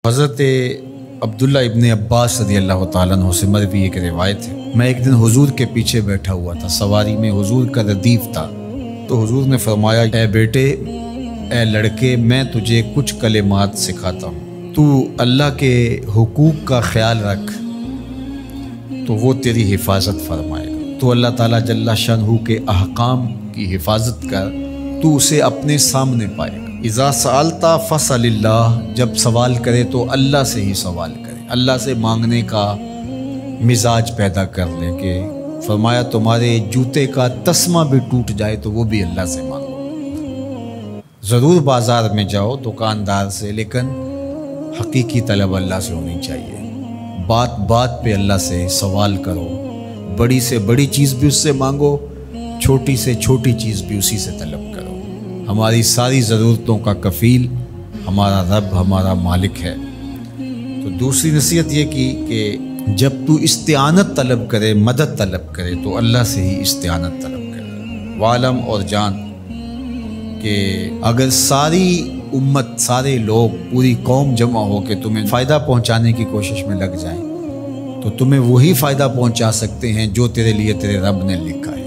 حضرت عبداللہ ابن عباس رضی اللہ تعالیٰ عنہ سے مروی ایک روایت ہے، میں ایک دن حضور کے پیچھے بیٹھا ہوا تھا، سواری میں حضور کا ردیف تھا، تو حضور نے فرمایا، اے بیٹے، اے لڑکے، میں تجھے کچھ کلمات سکھاتا ہوں، تو اللہ کے حقوق کا خیال رکھ تو وہ تیری حفاظت فرمائے گا۔ تو اللہ تعالیٰ جل شانہ کے احکام کی حفاظت کر، تو اسے اپنے سامنے پائے گا۔ اذا سألت فاسأل اللہ، جب سوال کرے تو اللہ سے ہی سوال کرے، اللہ سے مانگنے کا مزاج پیدا کر لے، کہ فرمایا تمہارے جوتے کا تسمہ بھی ٹوٹ جائے تو وہ بھی اللہ سے مانگو۔ ضرور بازار میں جاؤ دکاندار سے، لیکن حقیقی طلب اللہ سے ہونی چاہیے۔ بات بات پہ اللہ سے سوال کرو، بڑی سے بڑی چیز بھی اس سے مانگو، چھوٹی سے چھوٹی چیز بھی اسی سے طلب کرو۔ ہماری ساری ضرورتوں کا کفیل ہمارا رب، ہمارا مالک ہے۔ تو دوسری نصیحت یہ کی کہ جب تو استعانت طلب کرے، مدد طلب کرے، تو اللہ سے ہی استعانت طلب کرے۔ وعلم اور جان کہ اگر ساری امت، سارے لوگ، پوری قوم جمع ہو کے تمہیں فائدہ پہنچانے کی کوشش میں لگ جائیں تو تمہیں وہی فائدہ پہنچا سکتے ہیں جو تیرے لیے تیرے رب نے لکھا ہے۔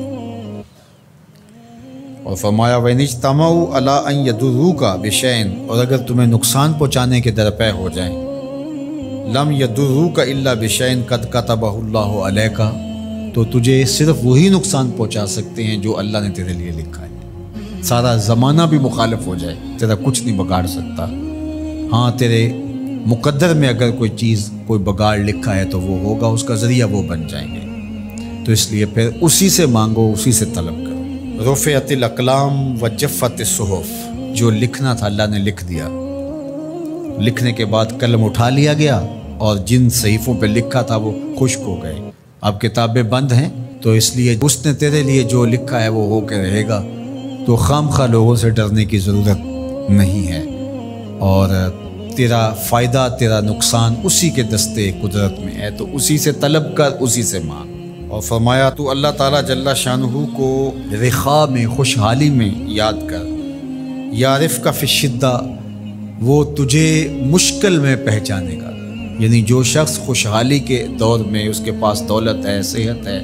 اور فرمایا وَإِنِ اجْتَمَعُوا عَلَىٰ أَن يَضُرُّوكَ بِشَيْءٍ، اور اگر تمہیں نقصان پہنچانے کے درپے ہو جائیں، لَمْ يَضُرُّوكَ إِلَّا بِشَيْءٍ قَدْ كَتَبَهُ اللَّهُ عَلَيْكَ، تو تجھے صرف وہی نقصان پہنچا سکتے ہیں جو اللہ نے تیرے لیے لکھا ہے۔ سارا زمانہ بھی مخالف ہو جائے، تیرا کچھ نہیں بگاڑ سکتا۔ ہاں، تیرے مقدر میں اگر کوئی چیز، کوئی بگاڑ لکھا ہے تو وہ ہوگا، اس کا ذریعہ وہ بن جائیں گے۔ تو اس لیے پھر اسی سے مانگو، اسی سے طلب کرو۔ رفعت الاقلام وجفت الصحف، جو لکھنا تھا اللہ نے لکھ دیا، لکھنے کے بعد قلم اٹھا لیا گیا، اور جن صحیفوں پہ لکھا تھا وہ خشک ہو گئے۔ اب کتابیں بند ہیں، تو اس لیے اس نے تیرے لیے جو لکھا ہے وہ ہو کے رہے گا، تو خام خواہ لوگوں سے ڈرنے کی ضرورت نہیں ہے، اور تیرا فائدہ، تیرا نقصان اسی کے دستے قدرت میں ہے، تو اسی سے طلب کر، اسی سے مانگ۔ اور فرمایا تو اللہ تعالیٰ جل شانہ کو رخاء میں، خوشحالی میں یاد کر، یعرفک فی الشدہ، وہ تجھے مشکل میں پہچانے گا۔ یعنی جو شخص خوشحالی کے دور میں اس کے پاس دولت ہے، صحت ہے،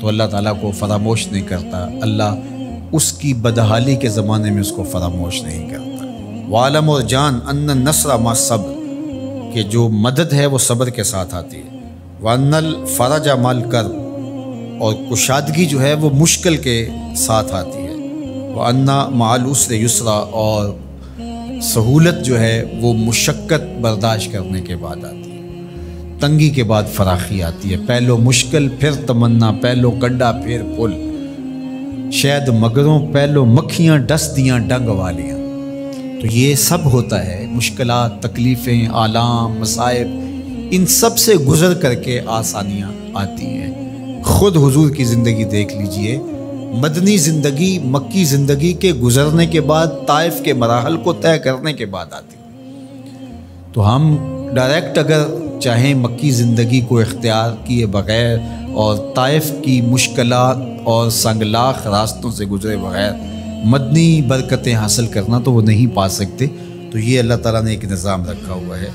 تو اللہ تعالیٰ کو فراموش نہیں کرتا، اللہ اس کی بدحالی کے زمانے میں اس کو فراموش نہیں کرتا۔ وعلم اور جان ان النصر مع الصبر، کہ جو مدد ہے وہ صبر کے ساتھ آتی ہے۔ وان الفرج مع الکرب، اور کشادگی جو ہے وہ مشکل کے ساتھ آتی ہے۔ وان مع العسر یسرا، اور سہولت جو ہے وہ مشقت برداشت کرنے کے بعد آتی ہے۔ تنگی کے بعد فراخی آتی ہے، پہلو مشکل پھر تمنا، پہلو گڈھا پھر پل، شاید مگروں پہلو مکھیاں ڈس دیاں ڈنگ والیاں۔ تو یہ سب ہوتا ہے، مشکلات، تکلیفیں، آلام، مصائب، ان سب سے گزر کر کے آسانیاں آتی ہیں۔ خود حضور کی زندگی دیکھ لیجئے، مدنی زندگی، مکی زندگی کے گزرنے کے بعد، طائف کے مراحل کو طے کرنے کے بعد آتی۔ تو ہم ڈائریکٹ اگر چاہیں مکی زندگی کو اختیار کیے بغیر اور طائف کی مشکلات اور سنگلاخ راستوں سے گزرے بغیر مدنی برکتیں حاصل کرنا، تو وہ نہیں پا سکتے۔ تو یہ اللہ تعالیٰ نے ایک نظام رکھا ہوا ہے۔